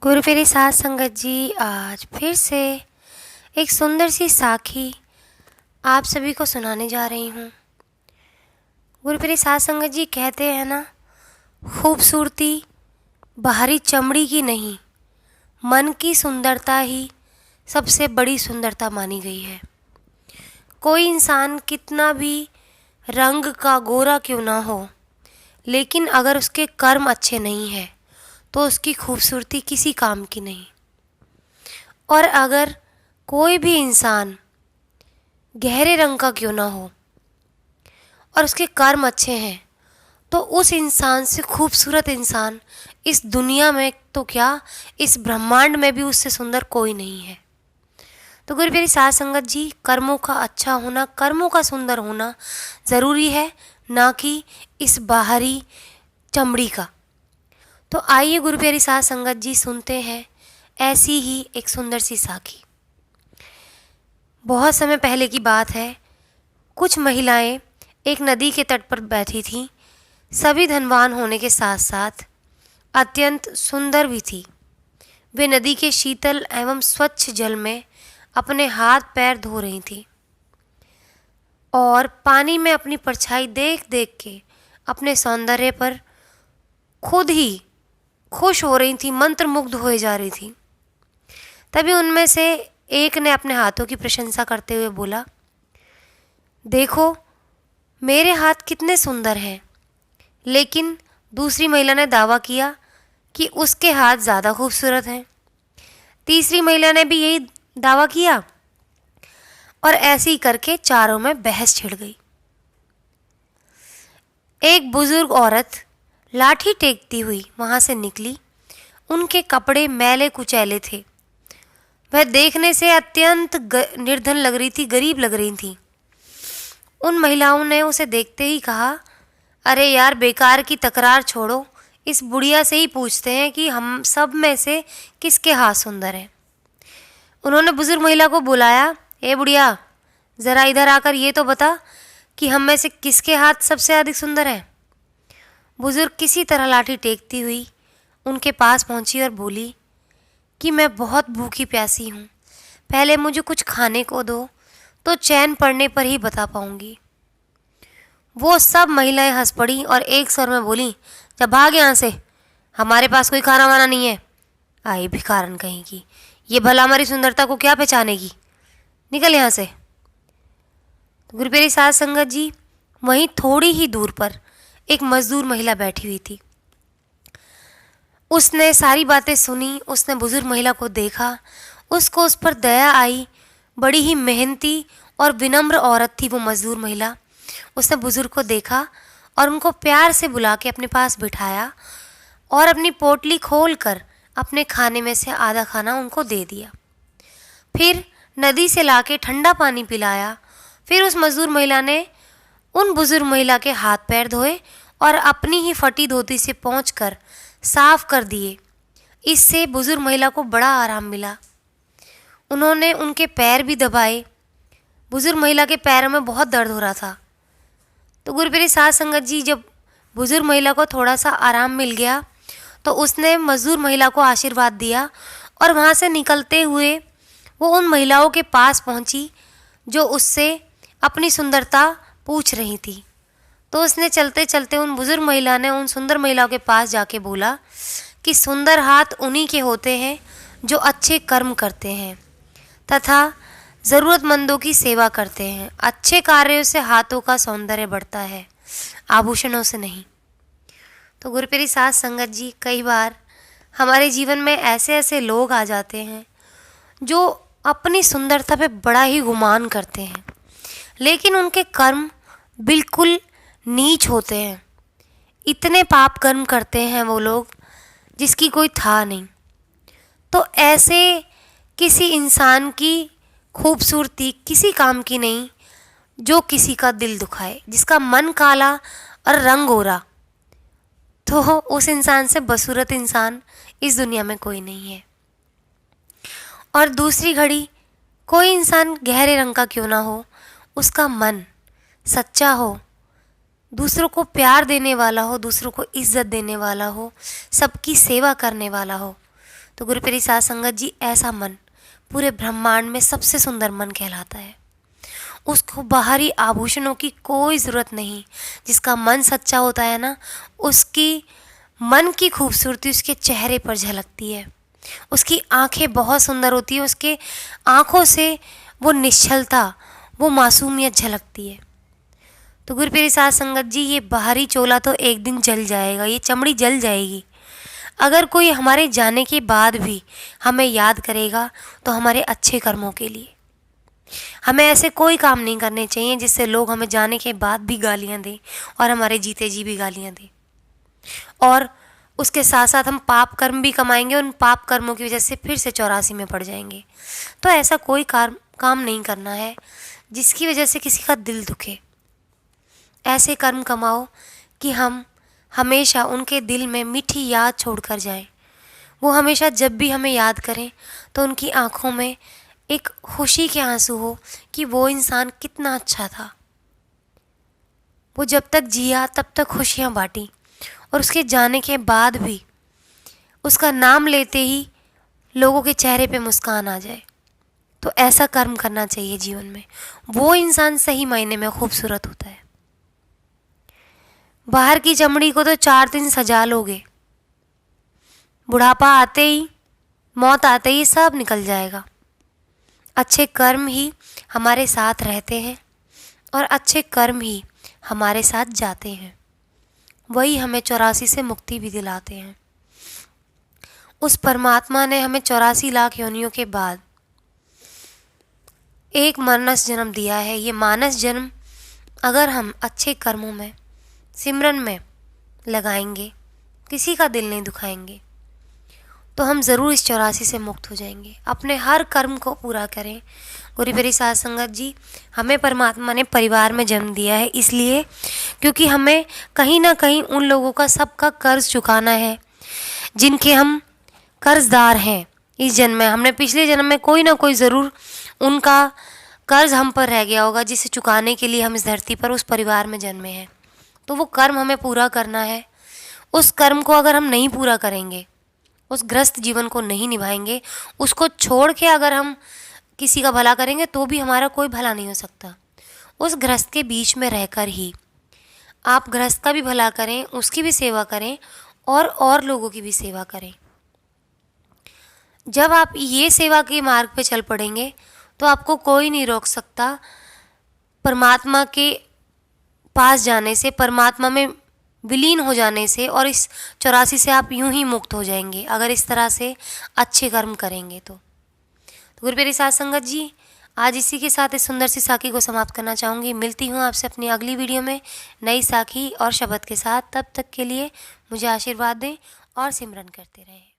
गुरु प्यारी साध संगत जी, आज फिर से एक सुंदर सी साखी आप सभी को सुनाने जा रही हूँ। गुरु प्यारी साध संगत जी कहते हैं ना, खूबसूरती बाहरी चमड़ी की नहीं, मन की सुंदरता ही सबसे बड़ी सुंदरता मानी गई है। कोई इंसान कितना भी रंग का गोरा क्यों ना हो, लेकिन अगर उसके कर्म अच्छे नहीं है तो उसकी खूबसूरती किसी काम की नहीं। और अगर कोई भी इंसान गहरे रंग का क्यों ना हो और उसके कर्म अच्छे हैं तो उस इंसान से खूबसूरत इंसान इस दुनिया में तो क्या, इस ब्रह्मांड में भी उससे सुंदर कोई नहीं है। तो गुरु प्यारी साध संगत जी, कर्मों का अच्छा होना, कर्मों का सुंदर होना ज़रूरी है, ना कि इस बाहरी चमड़ी का। तो आइए गुरु प्यारी साध संगत जी सुनते हैं ऐसी ही एक सुंदर सी साखी। बहुत समय पहले की बात है। कुछ महिलाएं एक नदी के तट पर बैठी थीं। सभी धनवान होने के साथ साथ अत्यंत सुंदर भी थी। वे नदी के शीतल एवं स्वच्छ जल में अपने हाथ पैर धो रही थीं और पानी में अपनी परछाई देख देख के अपने सौंदर्य पर खुद ही खुश हो रही थी, मंत्रमुग्ध होए जा रही थी। तभी उनमें से एक ने अपने हाथों की प्रशंसा करते हुए बोला, देखो मेरे हाथ कितने सुंदर हैं। लेकिन दूसरी महिला ने दावा किया कि उसके हाथ ज़्यादा खूबसूरत हैं। तीसरी महिला ने भी यही दावा किया और ऐसे ही करके चारों में बहस छिड़ गई। एक बुजुर्ग औरत लाठी टेकती हुई वहां से निकली। उनके कपड़े मैले कुचैले थे। वह देखने से अत्यंत निर्धन लग रही थी, गरीब लग रही थी। उन महिलाओं ने उसे देखते ही कहा, अरे यार, बेकार की तकरार छोड़ो, इस बुढ़िया से ही पूछते हैं कि हम सब में से किसके हाथ सुंदर हैं। उन्होंने बुजुर्ग महिला को बुलाया, ए बुढ़िया, ज़रा इधर आकर ये तो बता कि हम में से किसके हाथ सबसे अधिक सुंदर हैं। बुजुर्ग किसी तरह लाठी टेकती हुई उनके पास पहुंची और बोली कि मैं बहुत भूखी प्यासी हूँ, पहले मुझे कुछ खाने को दो तो चैन पड़ने पर ही बता पाऊंगी। वो सब महिलाएं हंस पड़ी और एक स्वर में बोली, जब भाग यहाँ से, हमारे पास कोई खाना वाना नहीं है। आई भिखारन कहीं की, ये भला हमारी सुंदरता को क्या पहचानेगी, निकल यहाँ से। तो गुरु प्यारी साध संगत जी, वहीं थोड़ी ही दूर पर एक मजदूर महिला बैठी हुई थी। उसने सारी बातें सुनी। उसने बुजुर्ग महिला को देखा, उसको उस पर दया आई। बड़ी ही मेहनती और विनम्र औरत थी वो मजदूर महिला। उसने बुजुर्ग को देखा और उनको प्यार से बुला के अपने पास बिठाया और अपनी पोटली खोलकर अपने खाने में से आधा खाना उनको दे दिया। फिर नदी से लाके ठंडा पानी पिलाया। फिर उस मजदूर महिला ने उन बुजुर्ग महिला के हाथ पैर धोए और अपनी ही फटी धोती से पोंछकर साफ कर दिए। इससे बुजुर्ग महिला को बड़ा आराम मिला। उन्होंने उनके पैर भी दबाए। बुजुर्ग महिला के पैरों में बहुत दर्द हो रहा था। तो गुरु प्यारी साध संगत जी, जब बुजुर्ग महिला को थोड़ा सा आराम मिल गया तो उसने मजदूर महिला को आशीर्वाद दिया और वहाँ से निकलते हुए वो उन महिलाओं के पास पहुँची जो उससे अपनी सुंदरता पूछ रही थी। तो उसने चलते चलते उन बुजुर्ग महिला ने उन सुंदर महिलाओं के पास जाके बोला कि सुंदर हाथ उन्हीं के होते हैं जो अच्छे कर्म करते हैं तथा ज़रूरतमंदों की सेवा करते हैं। अच्छे कार्यों से हाथों का सौंदर्य बढ़ता है, आभूषणों से नहीं। तो गुरु प्यारी साध संगत जी, कई बार हमारे जीवन में ऐसे ऐसे लोग आ जाते हैं जो अपनी सुंदरता पे बड़ा ही गुमान करते हैं, लेकिन उनके कर्म बिल्कुल नीच होते हैं। इतने पाप कर्म करते हैं वो लोग जिसकी कोई था नहीं। तो ऐसे किसी इंसान की खूबसूरती किसी काम की नहीं जो किसी का दिल दुखाए, जिसका मन काला और रंग गोरा, तो उस इंसान से बदसूरत इंसान इस दुनिया में कोई नहीं है। और दूसरी घड़ी कोई इंसान गहरे रंग का क्यों ना हो, उसका मन सच्चा हो, दूसरों को प्यार देने वाला हो, दूसरों को इज्जत देने वाला हो, सबकी सेवा करने वाला हो, तो गुरु प्यारी साध संगत जी, ऐसा मन पूरे ब्रह्मांड में सबसे सुंदर मन कहलाता है। उसको बाहरी आभूषणों की कोई ज़रूरत नहीं। जिसका मन सच्चा होता है ना, उसकी मन की खूबसूरती उसके चेहरे पर झलकती है। उसकी आंखें बहुत सुंदर होती है, उसके आंखों से वो निश्चलता, वो मासूमियत झलकती है। तो गुरु प्यारी साध संगत जी, ये बाहरी चोला तो एक दिन जल जाएगा, ये चमड़ी जल जाएगी। अगर कोई हमारे जाने के बाद भी हमें याद करेगा तो हमारे अच्छे कर्मों के लिए। हमें ऐसे कोई काम नहीं करने चाहिए जिससे लोग हमें जाने के बाद भी गालियां दें और हमारे जीते जी भी गालियां दें, और उसके साथ साथ हम पाप कर्म भी कमाएंगे। उन पाप कर्मों की वजह से फिर से 84 में पड़ जाएंगे। तो ऐसा कोई काम नहीं करना है जिसकी वजह से किसी का दिल दुखे। ऐसे कर्म कमाओ कि हम हमेशा उनके दिल में मीठी याद छोड़कर जाएं। वो हमेशा जब भी हमें याद करें तो उनकी आंखों में एक खुशी के आंसू हो कि वो इंसान कितना अच्छा था। वो जब तक जिया तब तक खुशियाँ बांटी, और उसके जाने के बाद भी उसका नाम लेते ही लोगों के चेहरे पे मुस्कान आ जाए। तो ऐसा कर्म करना चाहिए जीवन में। वो इंसान सही मायने में खूबसूरत होता है। बाहर की चमड़ी को तो 4 दिन सजा लोगे, बुढ़ापा आते ही, मौत आते ही सब निकल जाएगा। अच्छे कर्म ही हमारे साथ रहते हैं और अच्छे कर्म ही हमारे साथ जाते हैं। वही हमें 84 से मुक्ति भी दिलाते हैं। उस परमात्मा ने हमें 84 लाख योनियों के बाद एक मानस जन्म दिया है। ये मानस जन्म अगर हम अच्छे कर्मों में, सिमरन में लगाएंगे, किसी का दिल नहीं दुखाएंगे, तो हम ज़रूर इस 84 से मुक्त हो जाएंगे। अपने हर कर्म को पूरा करें। गुरु प्यारी साध संगत जी, हमें परमात्मा ने परिवार में जन्म दिया है इसलिए क्योंकि हमें कहीं ना कहीं उन लोगों का सबका कर्ज चुकाना है जिनके हम कर्जदार हैं। इस जन्म में, हमने पिछले जन्म में कोई ना कोई ज़रूर उनका कर्ज हम पर रह गया होगा, जिसे चुकाने के लिए हम इस धरती पर उस परिवार में जन्मे हैं। तो वो कर्म हमें पूरा करना है। उस कर्म को अगर हम नहीं पूरा करेंगे, उस ग्रस्त जीवन को नहीं निभाएंगे, उसको छोड़ के अगर हम किसी का भला करेंगे तो भी हमारा कोई भला नहीं हो सकता। उस ग्रस्त के बीच में रहकर ही आप ग्रस्त का भी भला करें, उसकी भी सेवा करें और लोगों की भी सेवा करें। जब आप ये सेवा के मार्ग पे चल पड़ेंगे तो आपको कोई नहीं रोक सकता परमात्मा के पास जाने से, परमात्मा में विलीन हो जाने से, और इस 84 से आप यूं ही मुक्त हो जाएंगे अगर इस तरह से अच्छे कर्म करेंगे। तो गुरु प्यारी साध संगत जी, आज इसी के साथ इस सुंदर सी साखी को समाप्त करना चाहूँगी। मिलती हूँ आपसे अपनी अगली वीडियो में नई साखी और शब्द के साथ। तब तक के लिए मुझे आशीर्वाद दें और सिमरन करते रहें।